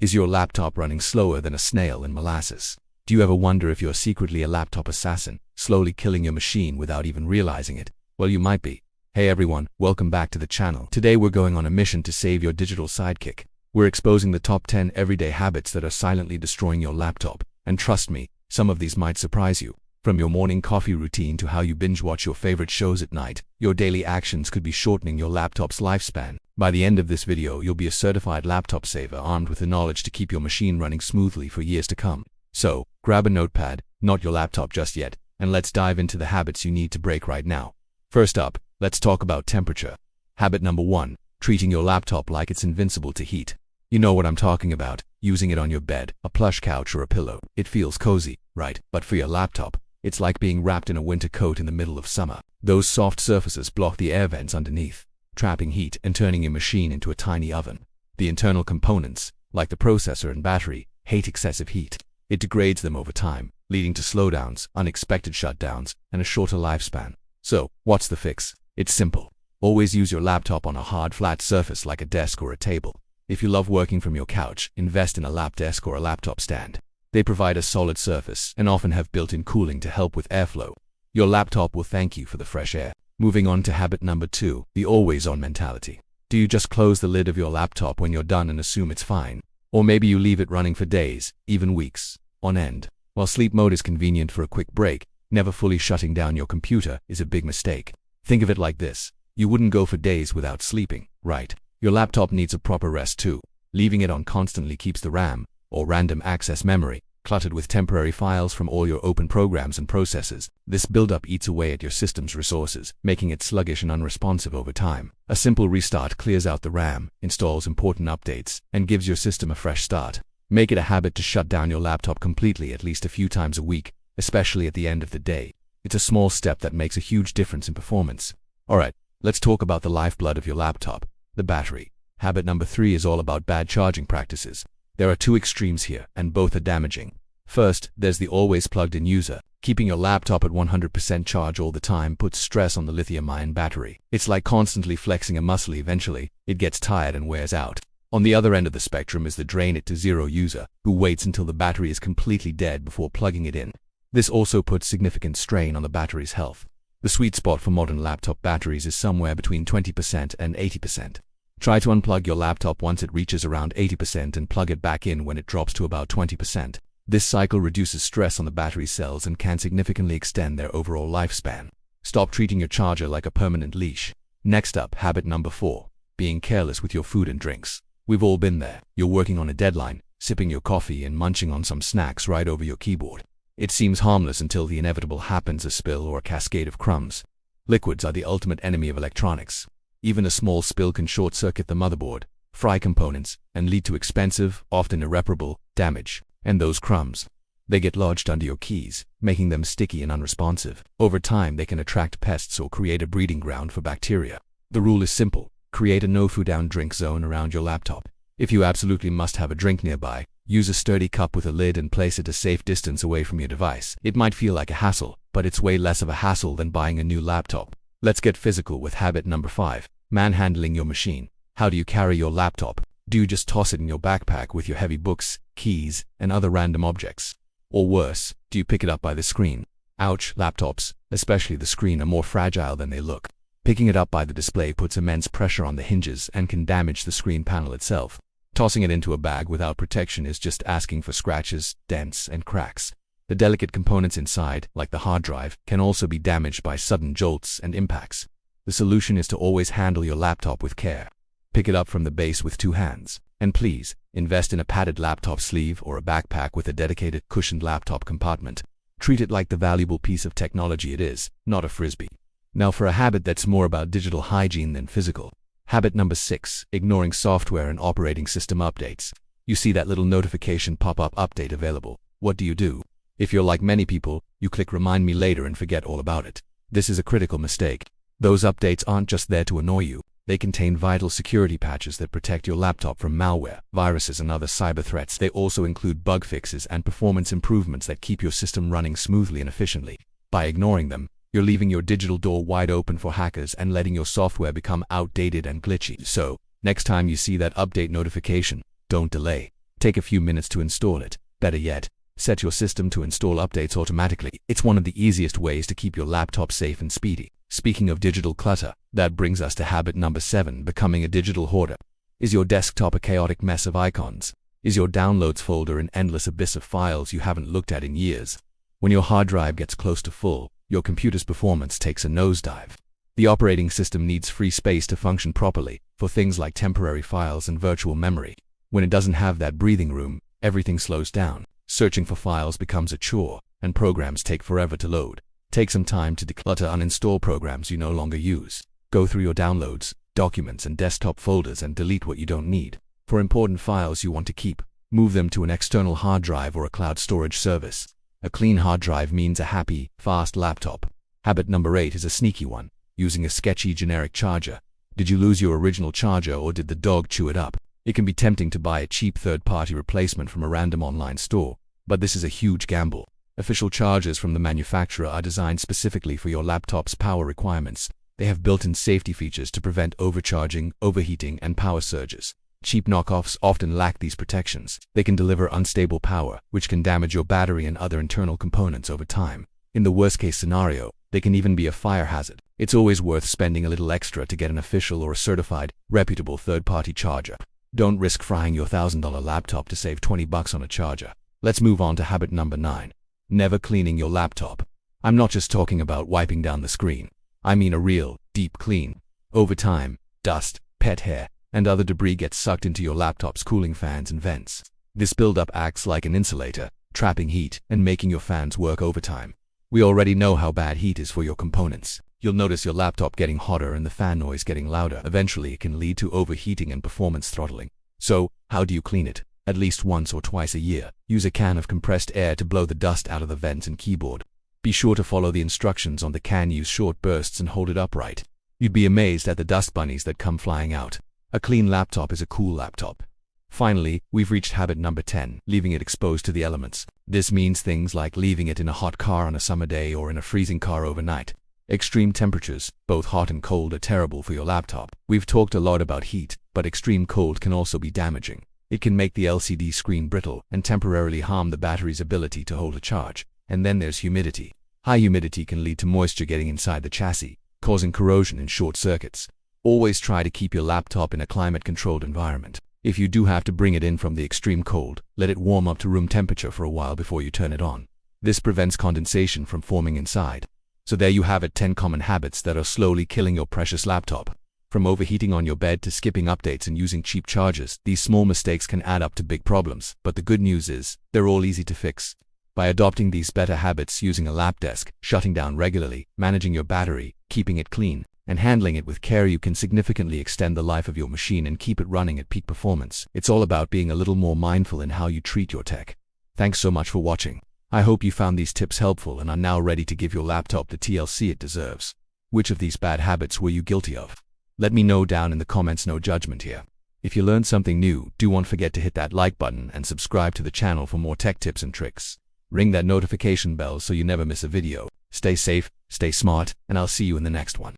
Is your laptop running slower than a snail in molasses? Do you ever wonder if you're secretly a laptop assassin, slowly killing your machine without even realizing it? Well, you might be. Hey everyone, welcome back to the channel. Today we're going on a mission to save your digital sidekick. We're exposing the top 10 everyday habits that are silently destroying your laptop. And trust me, some of these might surprise you. From your morning coffee routine to how you binge watch your favorite shows at night, your daily actions could be shortening your laptop's lifespan. By the end of this video, you'll be a certified laptop saver armed with the knowledge to keep your machine running smoothly for years to come. So, grab a notepad, not your laptop just yet, and let's dive into the habits you need to break right now. First up, let's talk about temperature. Habit number 1, treating your laptop like it's invincible to heat. You know what I'm talking about, using it on your bed, a plush couch or a pillow. It feels cozy, right? But for your laptop, it's like being wrapped in a winter coat in the middle of summer. Those soft surfaces block the air vents underneath, trapping heat and turning your machine into a tiny oven. The internal components, like the processor and battery, hate excessive heat. It degrades them over time, leading to slowdowns, unexpected shutdowns, and a shorter lifespan. So, what's the fix? It's simple. Always use your laptop on a hard, flat surface like a desk or a table. If you love working from your couch, invest in a lap desk or a laptop stand. They provide a solid surface and often have built-in cooling to help with airflow. Your laptop will thank you for the fresh air. Moving on to habit number 2, the always-on mentality. Do you just close the lid of your laptop when you're done and assume it's fine? Or maybe you leave it running for days, even weeks, on end. While sleep mode is convenient for a quick break, never fully shutting down your computer is a big mistake. Think of it like this. You wouldn't go for days without sleeping, right? Your laptop needs a proper rest too. Leaving it on constantly keeps the RAM, or random access memory, cluttered with temporary files from all your open programs and processes. This buildup eats away at your system's resources, making it sluggish and unresponsive over time. A simple restart clears out the RAM, installs important updates, and gives your system a fresh start. Make it a habit to shut down your laptop completely at least a few times a week, especially at the end of the day. It's a small step that makes a huge difference in performance. Alright, let's talk about the lifeblood of your laptop, the battery. Habit number 3 is all about bad charging practices. There are two extremes here, and both are damaging. First, there's the always plugged-in user. Keeping your laptop at 100% charge all the time puts stress on the lithium-ion battery. It's like constantly flexing a muscle. Eventually, it gets tired and wears out. On the other end of the spectrum is the drain it to zero user, who waits until the battery is completely dead before plugging it in. This also puts significant strain on the battery's health. The sweet spot for modern laptop batteries is somewhere between 20% and 80%. Try to unplug your laptop once it reaches around 80% and plug it back in when it drops to about 20%. This cycle reduces stress on the battery cells and can significantly extend their overall lifespan. Stop treating your charger like a permanent leash. Next up, habit number 4, being careless with your food and drinks. We've all been there. You're working on a deadline, sipping your coffee and munching on some snacks right over your keyboard. It seems harmless until the inevitable happens, a spill or a cascade of crumbs. Liquids are the ultimate enemy of electronics. Even a small spill can short-circuit the motherboard, fry components, and lead to expensive, often irreparable, damage. And those crumbs, they get lodged under your keys, making them sticky and unresponsive. Over time, they can attract pests or create a breeding ground for bacteria. The rule is simple. Create a no-food-down drink zone around your laptop. If you absolutely must have a drink nearby, use a sturdy cup with a lid and place it a safe distance away from your device. It might feel like a hassle, but it's way less of a hassle than buying a new laptop. Let's get physical with habit number 5, manhandling your machine. How do you carry your laptop? Do you just toss it in your backpack with your heavy books, keys, and other random objects? Or worse, do you pick it up by the screen? Ouch, laptops, especially the screen, are more fragile than they look. Picking it up by the display puts immense pressure on the hinges and can damage the screen panel itself. Tossing it into a bag without protection is just asking for scratches, dents, and cracks. The delicate components inside, like the hard drive, can also be damaged by sudden jolts and impacts. The solution is to always handle your laptop with care. Pick it up from the base with 2 hands. And please, invest in a padded laptop sleeve or a backpack with a dedicated cushioned laptop compartment. Treat it like the valuable piece of technology it is, not a frisbee. Now for a habit that's more about digital hygiene than physical. Habit number 6, ignoring software and operating system updates. You see that little notification pop-up, update available. What do? If you're like many people, you click remind me later and forget all about it. This is a critical mistake. Those updates aren't just there to annoy you. They contain vital security patches that protect your laptop from malware, viruses, and other cyber threats. They also include bug fixes and performance improvements that keep your system running smoothly and efficiently. By ignoring them, you're leaving your digital door wide open for hackers and letting your software become outdated and glitchy. So, next time you see that update notification, don't delay. Take a few minutes to install it. Better yet, set your system to install updates automatically. It's one of the easiest ways to keep your laptop safe and speedy. Speaking of digital clutter, that brings us to habit number 7, becoming a digital hoarder. Is your desktop a chaotic mess of icons? Is your downloads folder an endless abyss of files you haven't looked at in years? When your hard drive gets close to full, your computer's performance takes a nosedive. The operating system needs free space to function properly for things like temporary files and virtual memory. When it doesn't have that breathing room, everything slows down. Searching for files becomes a chore, and programs take forever to load. Take some time to declutter, uninstall programs you no longer use. Go through your downloads, documents, and desktop folders and delete what you don't need. For important files you want to keep, move them to an external hard drive or a cloud storage service. A clean hard drive means a happy, fast laptop. Habit number 8 is a sneaky one, using a sketchy generic charger. Did you lose your original charger, or did the dog chew it up? It can be tempting to buy a cheap third-party replacement from a random online store, but this is a huge gamble. Official chargers from the manufacturer are designed specifically for your laptop's power requirements. They have built-in safety features to prevent overcharging, overheating, and power surges. Cheap knockoffs often lack these protections. They can deliver unstable power, which can damage your battery and other internal components over time. In the worst-case scenario, they can even be a fire hazard. It's always worth spending a little extra to get an official or a certified, reputable third-party charger. Don't risk frying your $1,000 laptop to save $20 on a charger. Let's move on to habit number 9. Never cleaning your laptop. I'm not just talking about wiping down the screen. I mean a real, deep clean. Over time, dust, pet hair, and other debris gets sucked into your laptop's cooling fans and vents. This buildup acts like an insulator, trapping heat and making your fans work overtime. We already know how bad heat is for your components. You'll notice your laptop getting hotter and the fan noise getting louder. Eventually, it can lead to overheating and performance throttling. So, how do you clean it? At least once or twice a year. Use a can of compressed air to blow the dust out of the vents and keyboard. Be sure to follow the instructions on the can. Use short bursts and hold it upright. You'd be amazed at the dust bunnies that come flying out. A clean laptop is a cool laptop. Finally, we've reached habit number 10, leaving it exposed to the elements. This means things like leaving it in a hot car on a summer day or in a freezing car overnight. Extreme temperatures, both hot and cold, are terrible for your laptop. We've talked a lot about heat, but extreme cold can also be damaging. It can make the LCD screen brittle and temporarily harm the battery's ability to hold a charge. And then there's humidity. High humidity can lead to moisture getting inside the chassis, causing corrosion and short circuits. Always try to keep your laptop in a climate-controlled environment. If you do have to bring it in from the extreme cold, let it warm up to room temperature for a while before you turn it on. This prevents condensation from forming inside. So there you have it, 10 common habits that are slowly killing your precious laptop. From overheating on your bed to skipping updates and using cheap chargers, these small mistakes can add up to big problems. But the good news is, they're all easy to fix. By adopting these better habits, using a lap desk, shutting down regularly, managing your battery, keeping it clean, and handling it with care, you can significantly extend the life of your machine and keep it running at peak performance. It's all about being a little more mindful in how you treat your tech. Thanks so much for watching. I hope you found these tips helpful and are now ready to give your laptop the TLC it deserves. Which of these bad habits were you guilty of? Let me know down in the comments. No judgment here. If you learned something new, don't forget to hit that like button and subscribe to the channel for more tech tips and tricks. Ring that notification bell so you never miss a video. Stay safe, stay smart, and I'll see you in the next one.